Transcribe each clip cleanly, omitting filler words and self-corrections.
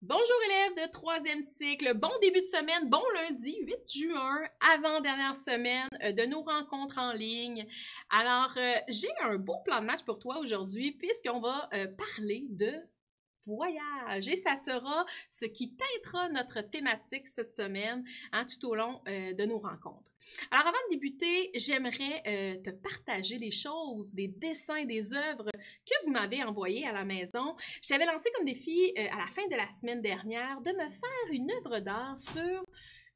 Bonjour élèves de troisième cycle, bon début de semaine, bon lundi 8 juin, avant-dernière semaine de nos rencontres en ligne. Alors, j'ai un beau plan de match pour toi aujourd'hui puisqu'on va parler de voyage et ça sera ce qui teintera notre thématique cette semaine tout au long de nos rencontres. Alors avant de débuter, j'aimerais te partager des choses, des dessins, des œuvres que vous m'avez envoyées à la maison. Je t'avais lancé comme défi à la fin de la semaine dernière de me faire une œuvre d'art sur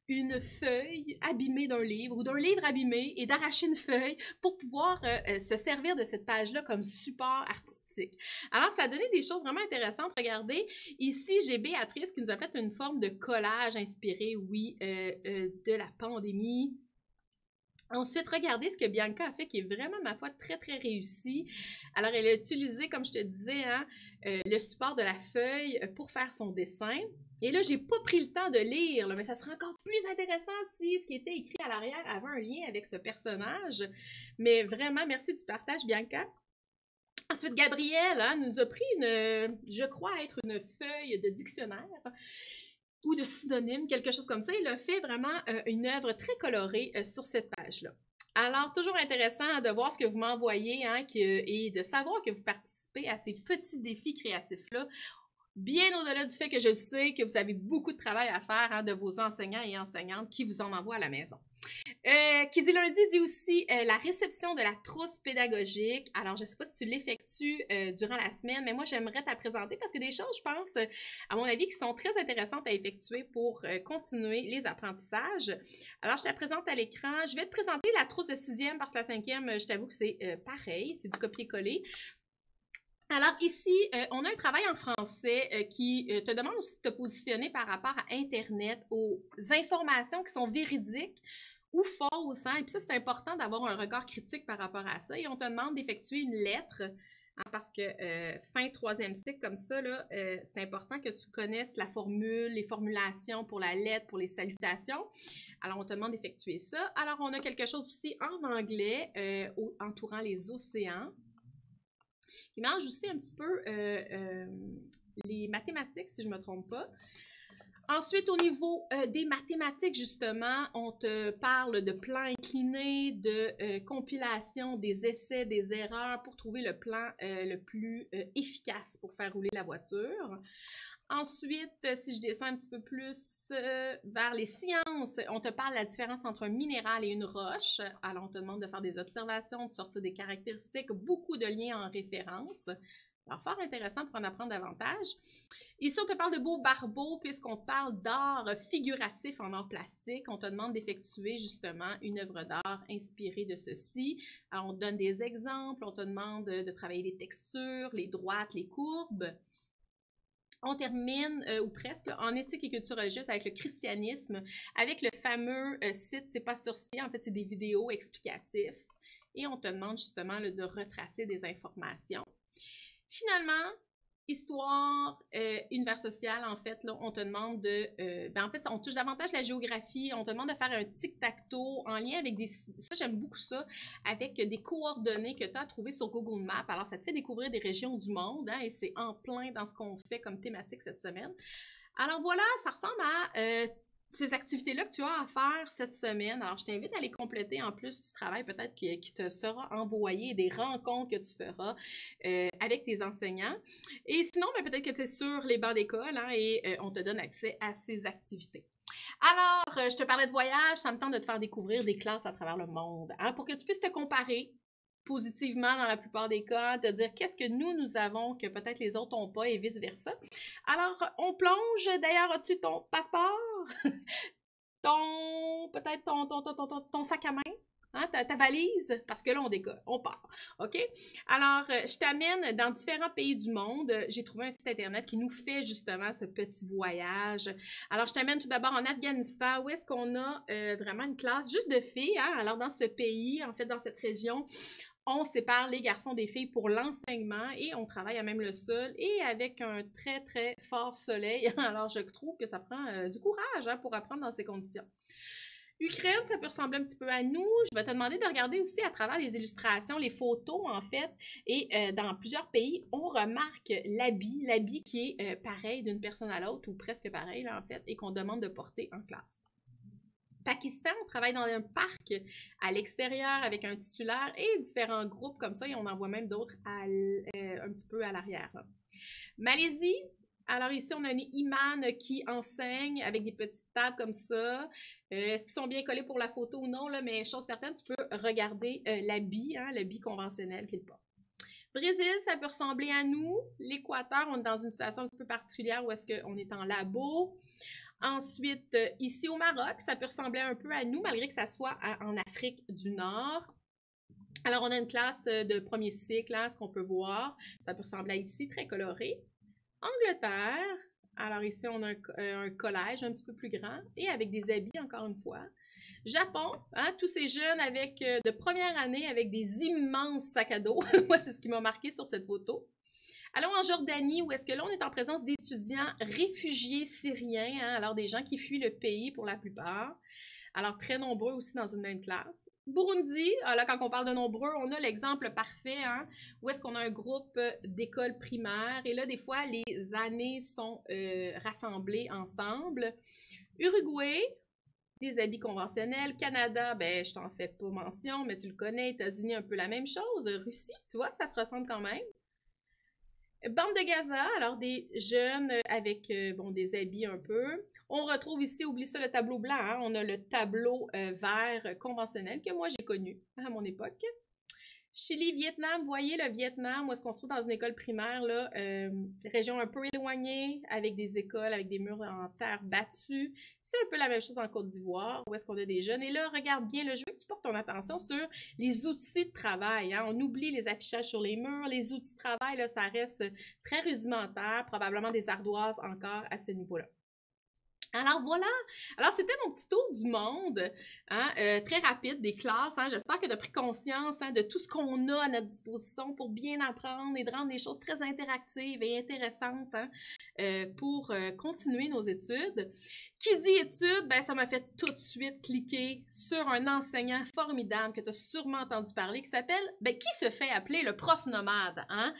une feuille abîmée d'un livre ou d'un livre abîmé et d'arracher une feuille pour pouvoir se servir de cette page-là comme support artistique. Alors, ça a donné des choses vraiment intéressantes. Regardez, ici, j'ai Béatrice qui nous a fait une forme de collage inspiré, oui, de la pandémie. Ensuite, regardez ce que Bianca a fait qui est vraiment, ma foi, très, très réussi. Alors, elle a utilisé, comme je te disais, le support de la feuille pour faire son dessin. Et là, j'ai pas pris le temps de lire, là, mais ça sera encore plus intéressant si ce qui était écrit à l'arrière avait un lien avec ce personnage. Mais vraiment, merci du partage, Bianca. Ensuite, Gabrielle nous a pris je crois être une feuille de dictionnaire ou de synonyme, quelque chose comme ça. Il a fait vraiment une œuvre très colorée sur cette page-là. Alors, toujours intéressant de voir ce que vous m'envoyez et de savoir que vous participez à ces petits défis créatifs-là. Bien au-delà du fait que je sais que vous avez beaucoup de travail à faire de vos enseignants et enseignantes qui vous en envoient à la maison. Qui dit lundi dit aussi la réception de la trousse pédagogique. Alors, je ne sais pas si tu l'effectues durant la semaine, mais moi, j'aimerais te la présenter parce que des choses, je pense, à mon avis, qui sont très intéressantes à effectuer pour continuer les apprentissages. Alors, je te la présente à l'écran. Je vais te présenter la trousse de 6e parce que la 5e, je t'avoue que c'est pareil, c'est du copier-coller. Alors ici, on a un travail en français qui te demande aussi de te positionner par rapport à Internet, aux informations qui sont véridiques ou fausses. Et puis ça, c'est important d'avoir un regard critique par rapport à ça. Et on te demande d'effectuer une lettre, parce que fin troisième cycle comme ça, c'est important que tu connaisses la formule, les formulations pour la lettre, pour les salutations. Alors, on te demande d'effectuer ça. Alors, on a quelque chose aussi en anglais entourant les océans. Il mélange aussi un petit peu les mathématiques, si je ne me trompe pas. Ensuite, au niveau des mathématiques, justement, on te parle de plan incliné, de compilation des essais, des erreurs pour trouver le plan le plus efficace pour faire rouler la voiture. Ensuite, si je descends un petit peu plus vers les sciences, on te parle de la différence entre un minéral et une roche. Alors, on te demande de faire des observations, de sortir des caractéristiques, beaucoup de liens en référence. Alors, fort intéressant pour en apprendre davantage. Ici, on te parle de beaux barbeaux, puisqu'on parle d'art figuratif en art plastique. On te demande d'effectuer justement une œuvre d'art inspirée de ceci. Alors, on te donne des exemples, on te demande de travailler les textures, les droites, les courbes. On termine, ou presque, en éthique et culture religieuse avec le christianisme, avec le fameux site C'est pas sorcier, en fait, c'est des vidéos explicatives. Et on te demande justement de retracer des informations. Finalement, histoire, univers social, en fait, là, on te demande en fait, on touche davantage la géographie, on te demande de faire un tic-tac-toe en lien avec ça, j'aime beaucoup ça, avec des coordonnées que tu as trouvées sur Google Maps. Alors, ça te fait découvrir des régions du monde, et c'est en plein dans ce qu'on fait comme thématique cette semaine. Alors voilà, ça ressemble à ces activités-là que tu as à faire cette semaine. Alors, je t'invite à les compléter en plus du travail peut-être qui te sera envoyé, des rencontres que tu feras avec tes enseignants. Et sinon, peut-être que tu es sur les bancs d'école et on te donne accès à ces activités. Alors, je te parlais de voyage, ça me tente de te faire découvrir des classes à travers le monde pour que tu puisses te comparer positivement dans la plupart des cas, de dire qu'est-ce que nous avons que peut-être les autres n'ont pas et vice-versa. Alors, on plonge. D'ailleurs, as-tu ton passeport? Peut-être ton sac à main? Ta valise? Parce que là, on décolle, on part. OK? Alors, je t'amène dans différents pays du monde. J'ai trouvé un site Internet qui nous fait justement ce petit voyage. Alors, je t'amène tout d'abord en Afghanistan, où est-ce qu'on a vraiment une classe juste de filles. Alors, dans ce pays, en fait, dans cette région, on sépare les garçons des filles pour l'enseignement et on travaille à même le sol et avec un très, très fort soleil. Alors, je trouve que ça prend du courage pour apprendre dans ces conditions. Ukraine, ça peut ressembler un petit peu à nous. Je vais te demander de regarder aussi à travers les illustrations, les photos en fait. Et dans plusieurs pays, on remarque l'habit qui est pareil d'une personne à l'autre ou presque pareil là, en fait, et qu'on demande de porter en classe. Pakistan, on travaille dans un parc à l'extérieur avec un titulaire et différents groupes comme ça, et on en voit même d'autres un petit peu à l'arrière. Malaisie, alors ici, on a un imam qui enseigne avec des petites tables comme ça. Est-ce qu'ils sont bien collés pour la photo ou non? Là, mais chose certaine, tu peux regarder l'habit, hein, l'habit conventionnel qu'il porte. Brésil, ça peut ressembler à nous. L'Équateur, on est dans une situation un petit peu particulière où est-ce qu'on est en labo. Ensuite, ici au Maroc, ça peut ressembler un peu à nous, malgré que ça soit en Afrique du Nord. Alors, on a une classe de premier cycle, hein, ce qu'on peut voir. Ça peut ressembler à ici, très coloré. Angleterre, alors ici, on a un collège un petit peu plus grand et avec des habits, encore une fois. Japon, hein, tous ces jeunes avec de première année avec des immenses sacs à dos. Moi, c'est ce qui m'a marqué sur cette photo. Allons en Jordanie, où est-ce que là, on est en présence d'étudiants réfugiés syriens, hein, alors des gens qui fuient le pays pour la plupart. Alors, très nombreux aussi dans une même classe. Burundi, là, quand on parle de nombreux, on a l'exemple parfait, hein, où est-ce qu'on a un groupe d'école primaire. Et là, des fois, les années sont rassemblées ensemble. Uruguay, des habits conventionnels. Canada, ben, je t'en fais pas mention, mais tu le connais. États-Unis, un peu la même chose. Russie, tu vois, ça se ressemble quand même. Bande de Gaza, alors des jeunes avec bon, des habits un peu. On retrouve ici, oublie ça, le tableau blanc. Hein? On a le tableau vert conventionnel que moi j'ai connu à mon époque. Chili, Vietnam, voyez le Vietnam, où est-ce qu'on se trouve dans une école primaire, là, région un peu éloignée, avec des écoles, avec des murs en terre battue. C'est un peu la même chose en Côte d'Ivoire, où est-ce qu'on a des jeunes. Et là, regarde bien, là, je veux que tu portes ton attention sur les outils de travail. Hein. On oublie les affichages sur les murs. Les outils de travail, là, ça reste très rudimentaire, probablement des ardoises encore à ce niveau-là. Alors voilà, alors c'était mon petit tour du monde, hein, très rapide des classes. Hein. J'espère que tu as pris conscience hein, de tout ce qu'on a à notre disposition pour bien apprendre et de rendre les choses très interactives et intéressantes hein, pour continuer nos études. Qui dit études, ben ça m'a fait tout de suite cliquer sur un enseignant formidable que tu as sûrement entendu parler qui s'appelle, ben qui se fait appeler le prof nomade. Hein?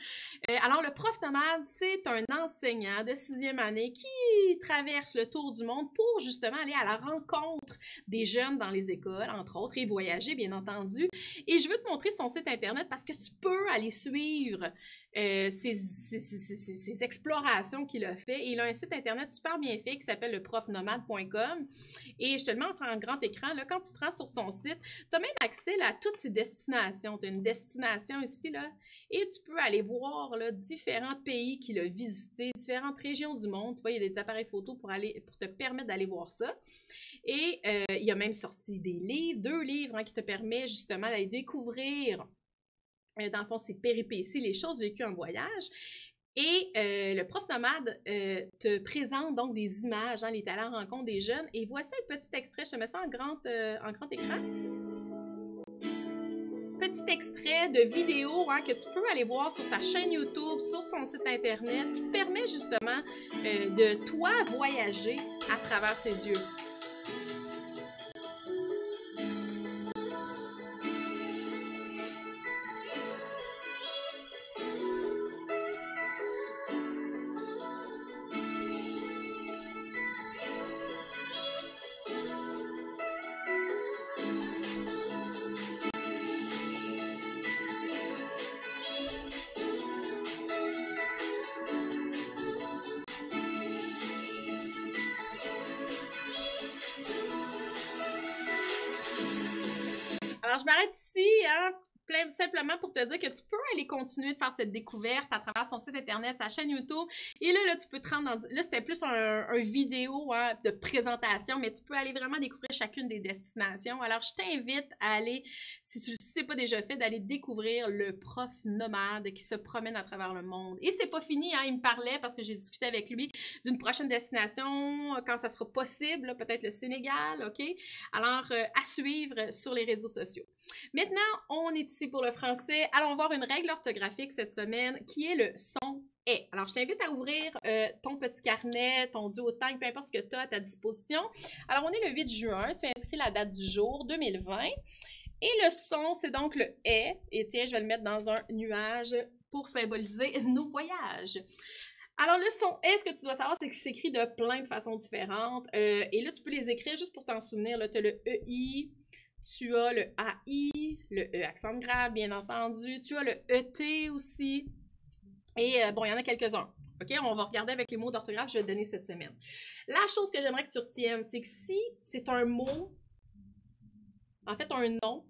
Alors le prof nomade, c'est un enseignant de 6e année qui traverse le tour du monde pour justement aller à la rencontre des jeunes dans les écoles, entre autres, et voyager, bien entendu. Et je veux te montrer son site internet parce que tu peux aller suivre ces explorations qu'il a fait. Et il a un site internet super bien fait qui s'appelle leprofnomade.com. Et je te le montre en grand écran. Là, quand tu te rends sur son site, tu as même accès là, à toutes ses destinations. Tu as une destination ici, là, et tu peux aller voir là, différents pays qu'il a visités, différentes régions du monde. Tu vois, il y a des appareils photo pour te permettre d'aller voir ça. Et il a même sorti des livres, 2 livres hein, qui te permettent justement d'aller découvrir dans le fond, ses péripéties, les choses vécues en voyage. Et le prof nomade te présente donc des images, hein, les talents rencontres des jeunes. Et voici un petit extrait, je te mets ça en grand écran. Petit extrait de vidéo hein, que tu peux aller voir sur sa chaîne YouTube, sur son site internet, qui te permet justement de toi voyager à travers ses yeux. Alors, je m'arrête ici, hein, simplement pour te dire que tu peux aller continuer de faire cette découverte à travers son site internet, sa chaîne YouTube. Et là tu peux te rendre dans... Là, c'était plus un vidéo hein, de présentation, mais tu peux aller vraiment découvrir chacune des destinations. Alors, je t'invite à aller, si tu ne sais pas déjà fait, d'aller découvrir le prof nomade qui se promène à travers le monde. Et c'est pas fini, hein, il me parlait, parce que j'ai discuté avec lui, d'une prochaine destination, quand ça sera possible, peut-être le Sénégal, OK? Alors, à suivre sur les réseaux sociaux. Maintenant, on est ici pour le français. Allons voir une règle orthographique cette semaine qui est le son est. Alors, je t'invite à ouvrir ton petit carnet, ton duotang, peu importe ce que tu as à ta disposition. Alors, on est le 8 juin. Tu inscris la date du jour, 2020. Et le son, c'est donc le est. Et tiens, je vais le mettre dans un nuage pour symboliser nos voyages. Alors, le son est, ce que tu dois savoir, c'est qu'il s'écrit de plein de façons différentes. Et là, tu peux les écrire juste pour t'en souvenir. Tu as le EI, tu as le AI, le E accent grave, bien entendu. Tu as le ET aussi. Et bon, il y en a quelques-uns. OK? On va regarder avec les mots d'orthographe que je vais te donner cette semaine. La chose que j'aimerais que tu retiennes, c'est que si c'est un mot, en fait, un nom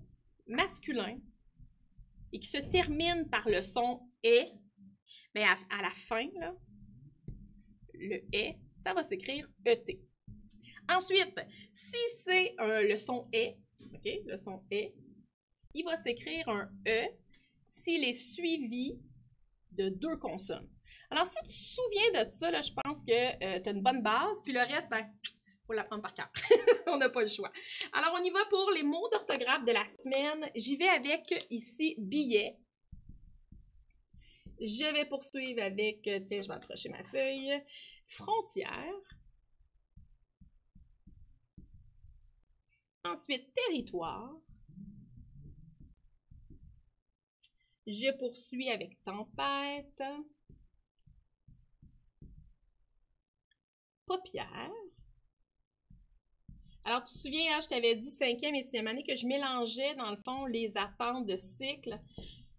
masculin, et qui se termine par le son est, mais à la fin, là, le est, ça va s'écrire ET. Ensuite, si c'est le son est, OK, le son est, il va s'écrire un E s'il est suivi de 2 consonnes. Alors, si tu te souviens de ça, là, je pense que tu as une bonne base, puis le reste, ben, faut l'apprendre par cœur. On n'a pas le choix. Alors, on y va pour les mots d'orthographe de la semaine. J'y vais avec, ici, billet. Je vais poursuivre avec, tiens, je vais approcher ma feuille, frontière. Ensuite, territoire. Je poursuis avec tempête. Paupière. Alors, tu te souviens, hein, je t'avais dit 5e et 6e année que je mélangeais, dans le fond, les attentes de cycle.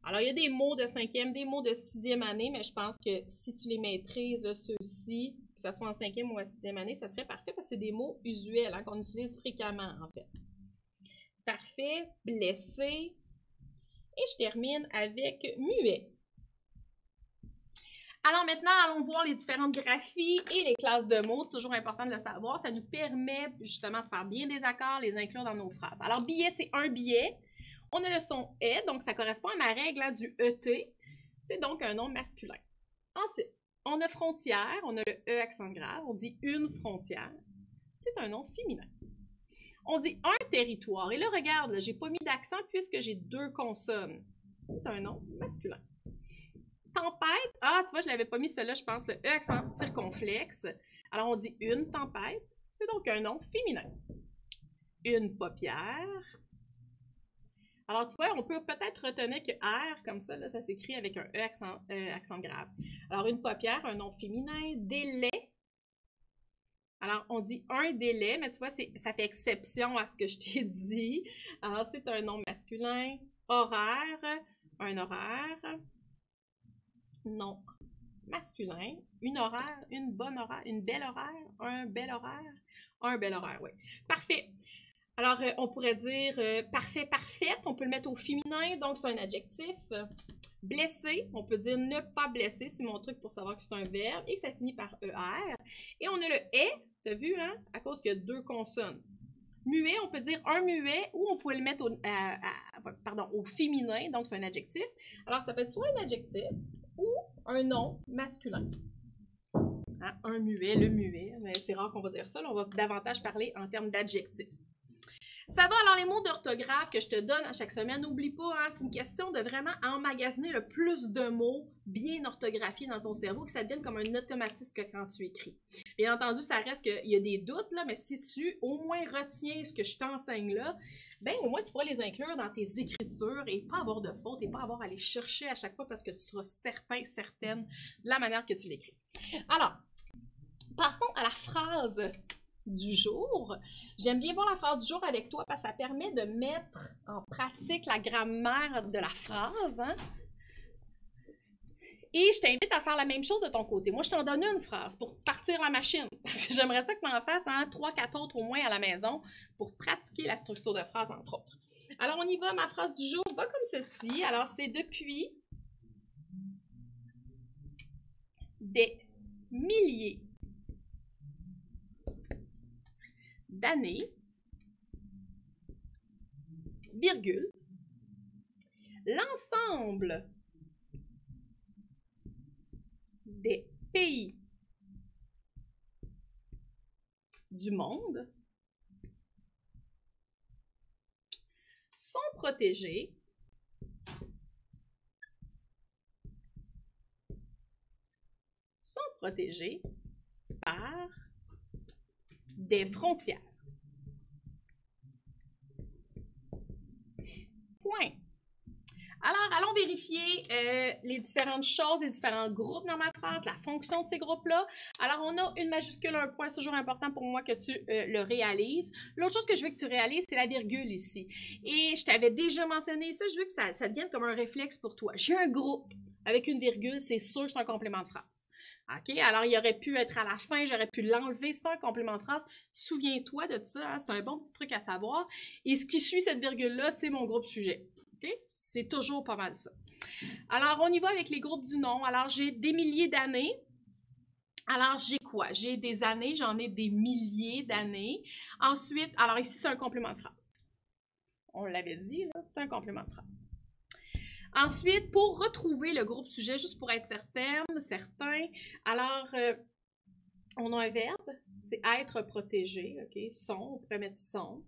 Alors, il y a des mots de 5e, des mots de 6e année, mais je pense que si tu les maîtrises, ceux-ci, que ce soit en 5e ou en 6e année, ça serait parfait parce que c'est des mots usuels hein, qu'on utilise fréquemment, en fait. Parfait, blessé. Et je termine avec muet. Alors maintenant, allons voir les différentes graphies et les classes de mots. C'est toujours important de le savoir. Ça nous permet justement de faire bien des accords, les inclure dans nos phrases. Alors, billet, c'est un billet. On a le son est, donc ça correspond à ma règle hein, du ET. C'est donc un nom masculin. Ensuite, on a frontière, on a le E accent grave. On dit une frontière. C'est un nom féminin. On dit un territoire. Et là, regarde, j'ai pas mis d'accent puisque j'ai 2 consonnes. C'est un nom masculin. Tempête, ah, tu vois, je l'avais pas mis celui-là, je pense, le E accent circonflexe. Alors, on dit une tempête. C'est donc un nom féminin. Une paupière. Alors, tu vois, on peut peut-être retenir que R, comme ça, là, ça s'écrit avec un E accent grave. Alors, une paupière, un nom féminin. Délai. Alors, on dit un délai, mais tu vois, ça fait exception à ce que je t'ai dit. Alors, c'est un nom masculin. Horaire, un horaire. Non masculin. Une horaire, une bonne horaire, une belle horaire, un bel horaire. Un bel horaire, oui. Parfait. Alors, on pourrait dire parfait, parfaite. On peut le mettre au féminin, donc c'est un adjectif. Blessé, on peut dire ne pas blesser, c'est mon truc pour savoir que c'est un verbe et ça finit par ER. Et on a le est, t'as vu, hein, à cause qu'il y a 2 consonnes. Muet, on peut dire un muet ou on pourrait le mettre au féminin, donc c'est un adjectif. Alors, ça peut être soit un adjectif ou un nom masculin. Hein, un muet, le muet, mais c'est rare qu'on va dire ça, là, on va davantage parler en termes d'adjectifs. Ça va, alors les mots d'orthographe que je te donne à chaque semaine, n'oublie pas, hein, c'est une question de vraiment emmagasiner le plus de mots bien orthographiés dans ton cerveau, que ça devienne comme un automatisme quand tu écris. Bien entendu, ça reste qu'il y a des doutes, là, mais si tu au moins retiens ce que je t'enseigne là, ben au moins tu pourras les inclure dans tes écritures et pas avoir de fautes et pas avoir à les chercher à chaque fois parce que tu seras certain, certaine de la manière que tu l'écris. Alors, passons à la phrase du jour. J'aime bien voir la phrase du jour avec toi parce que ça permet de mettre en pratique la grammaire de la phrase. Hein? Et je t'invite à faire la même chose de ton côté. Moi, je t'en donne une phrase pour partir la machine. Parce que j'aimerais ça que tu m'en fasses 3-4 autres au moins à la maison pour pratiquer la structure de phrase, entre autres. Alors, on y va. Ma phrase du jour va comme ceci. Alors, c'est depuis des milliers d'années, virgule, l'ensemble des pays du monde sont protégés par des frontières. Point. Alors, allons vérifier les différentes choses, les différents groupes dans ma phrase, la fonction de ces groupes-là. Alors, on a une majuscule, un point, c'est toujours important pour moi que tu le réalises. L'autre chose que je veux que tu réalises, c'est la virgule ici. Et je t'avais déjà mentionné ça, je veux que ça devienne comme un réflexe pour toi. J'ai un groupe avec une virgule, c'est sûr que c'est un complément de phrase. OK? Alors, il aurait pu être à la fin, j'aurais pu l'enlever, c'est un complément de phrase. Souviens-toi de ça, hein? C'est un bon petit truc à savoir. Et ce qui suit cette virgule-là, c'est mon groupe sujet. Okay? C'est toujours pas mal ça. Alors, on y va avec les groupes du nom. Alors, j'ai des milliers d'années. Alors, j'ai quoi? J'ai des années, j'en ai des milliers d'années. Ensuite, alors ici, c'est un complément de phrase. On l'avait dit, là, c'est un complément de phrase. Ensuite, pour retrouver le groupe sujet, juste pour être certain, alors, on a un verbe, c'est être protégé, OK? Sont, on pourrait mettre sont.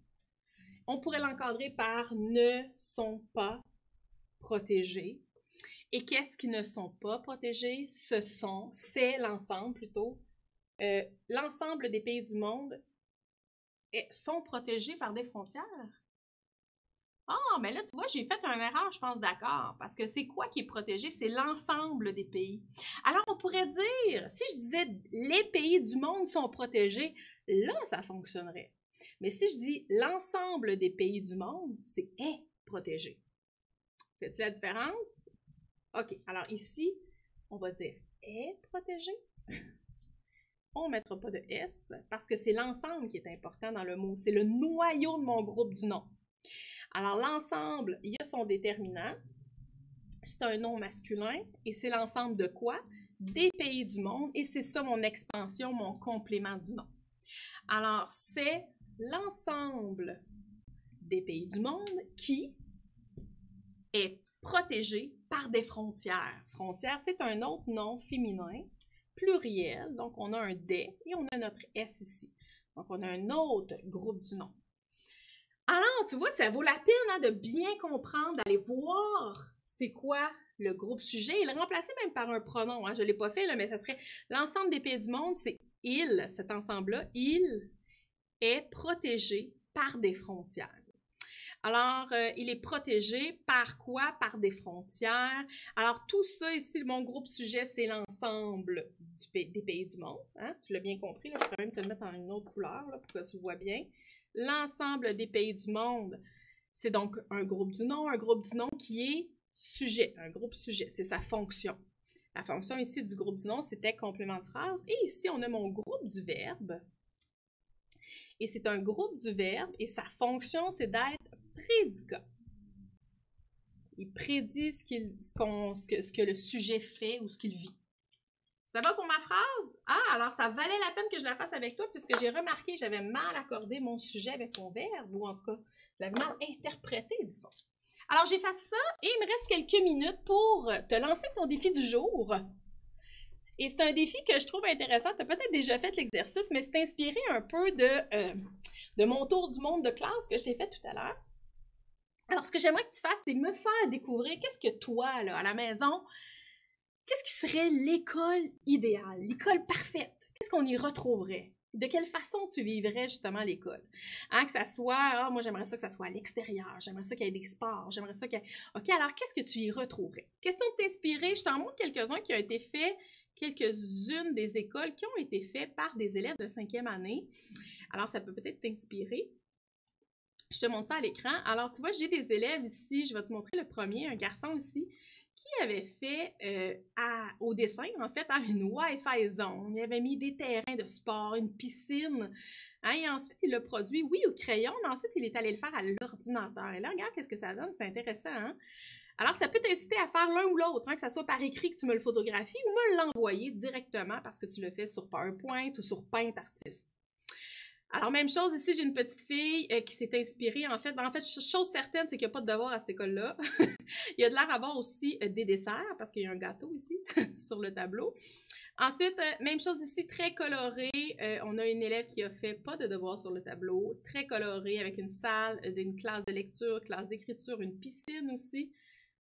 On pourrait l'encadrer par ne sont pas protégés. Et qu'est-ce qui ne sont pas protégés? C'est l'ensemble plutôt. L'ensemble des pays du monde sont protégés par des frontières. Ah, mais là, tu vois, j'ai fait une erreur, je pense, d'accord. Parce que c'est quoi qui est protégé? C'est l'ensemble des pays. Alors, on pourrait dire, si je disais les pays du monde sont protégés, là, ça fonctionnerait. Mais si je dis l'ensemble des pays du monde, c'est est protégé. Fais-tu la différence? OK, alors ici, on va dire est protégé. On ne mettra pas de S parce que c'est l'ensemble qui est important dans le mot. C'est le noyau de mon groupe du nom. Alors, l'ensemble, il y a son déterminant. C'est un nom masculin et c'est l'ensemble de quoi? Des pays du monde et c'est ça mon expansion, mon complément du nom. Alors, c'est l'ensemble des pays du monde qui est protégé par des frontières. Frontières, c'est un autre nom féminin, pluriel, donc on a un des et on a notre S ici. Donc, on a un autre groupe du nom. Alors, tu vois, ça vaut la peine hein, de bien comprendre, d'aller voir c'est quoi le groupe sujet et le remplacer même par un pronom. Hein. Je ne l'ai pas fait, là, mais ça serait l'ensemble des pays du monde, c'est il, cet ensemble-là, il est protégé par des frontières. Alors, il est protégé par quoi? Par des frontières. Alors, tout ça ici, mon groupe sujet, c'est l'ensemble des pays du monde. Hein? Tu l'as bien compris, là, je peux même te le mettre en une autre couleur là, pour que tu le vois bien. L'ensemble des pays du monde, c'est donc un groupe du nom qui est sujet, un groupe sujet, c'est sa fonction. La fonction ici du groupe du nom, c'était complément de phrase. Et ici, on a mon groupe du verbe. Et c'est un groupe du verbe et sa fonction, c'est d'être prédicat. Il prédit ce que le sujet fait ou ce qu'il vit. Ça va pour ma phrase? Ah, alors ça valait la peine que je la fasse avec toi puisque j'ai remarqué que j'avais mal accordé mon sujet avec mon verbe, ou en tout cas, je l'avais mal interprété, disons. Alors, j'efface ça et il me reste quelques minutes pour te lancer ton défi du jour. Et c'est un défi que je trouve intéressant. Tu as peut-être déjà fait l'exercice, mais c'est inspiré un peu de mon tour du monde de classe que je t'ai fait tout à l'heure. Alors, ce que j'aimerais que tu fasses, c'est me faire découvrir qu'est-ce que toi, là, à la maison, qu'est-ce qui serait l'école idéale, l'école parfaite? Qu'est-ce qu'on y retrouverait? De quelle façon tu vivrais justement l'école? Hein, que ça soit, moi j'aimerais ça que ça soit à l'extérieur, j'aimerais ça qu'il y ait des sports, j'aimerais ça qu'il y ait... OK, alors qu'est-ce que tu y retrouverais? Question de t'inspirer, je t'en montre quelques-uns qui ont été faits, quelques-unes des écoles qui ont été faites par des élèves de 5e année. Alors ça peut peut-être t'inspirer. Je te montre ça à l'écran. Alors tu vois, j'ai des élèves ici, je vais te montrer le premier, un garçon ici, qui avait fait au dessin, en fait, une Wi-Fi zone. Il avait mis des terrains de sport, une piscine. Hein, et ensuite, il l'a produit, oui, au crayon, mais ensuite, il est allé le faire à l'ordinateur. Et là, regarde qu'est-ce que ça donne, c'est intéressant. Hein? Alors, ça peut t'inciter à faire l'un ou l'autre, hein, que ce soit par écrit que tu me le photographies ou me l'envoyer directement parce que tu le fais sur PowerPoint ou sur Paint Artist. Alors, même chose ici, j'ai une petite fille qui s'est inspirée, en fait, chose certaine, c'est qu'il n'y a pas de devoir à cette école-là. Il y a de l'air à avoir aussi des desserts, parce qu'il y a un gâteau ici, sur le tableau. Ensuite, même chose ici, très coloré. On a une élève qui a fait pas de devoirs sur le tableau, très coloré, avec une salle, une classe de lecture, classe d'écriture, une piscine aussi.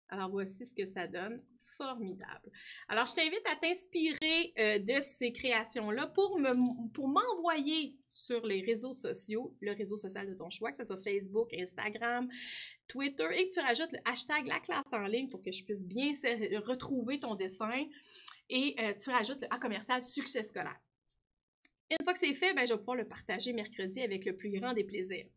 Alors, voici ce que ça donne. Formidable. Alors, je t'invite à t'inspirer de ces créations-là pour m'envoyer sur les réseaux sociaux, le réseau social de ton choix, que ce soit Facebook, Instagram, Twitter, et que tu rajoutes le hashtag la classe en ligne pour que je puisse bien retrouver ton dessin. Et tu rajoutes le A commercial succès scolaire. Une fois que c'est fait, ben, je vais pouvoir le partager mercredi avec le plus grand des plaisirs.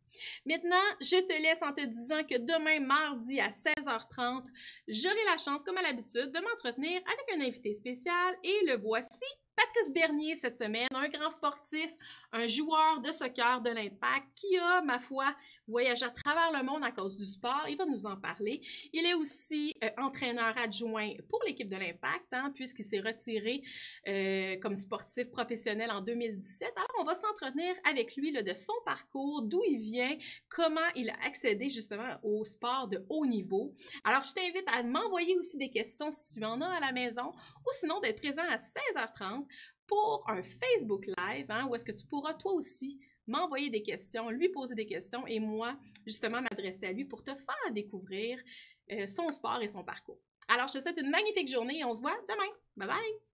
Maintenant, je te laisse en te disant que demain, mardi à 16h30, j'aurai la chance, comme à l'habitude, de m'entretenir avec un invité spécial et le voici, Patrice Bernier cette semaine, un grand sportif, un joueur de soccer de l'Impact qui a, ma foi, voyagé à travers le monde à cause du sport. Il va nous en parler. Il est aussi entraîneur adjoint pour l'équipe de l'Impact, hein, puisqu'il s'est retiré comme sportif professionnel en 2017. Alors, on va s'entretenir avec lui là, de son parcours, d'où il vient, comment il a accédé justement au sport de haut niveau. Alors, je t'invite à m'envoyer aussi des questions si tu en as à la maison ou sinon d'être présent à 16h30 pour un Facebook Live, hein, où est-ce que tu pourras toi aussi m'envoyer des questions, lui poser des questions et moi, justement, m'adresser à lui pour te faire découvrir son sport et son parcours. Alors, je te souhaite une magnifique journée et on se voit demain. Bye bye!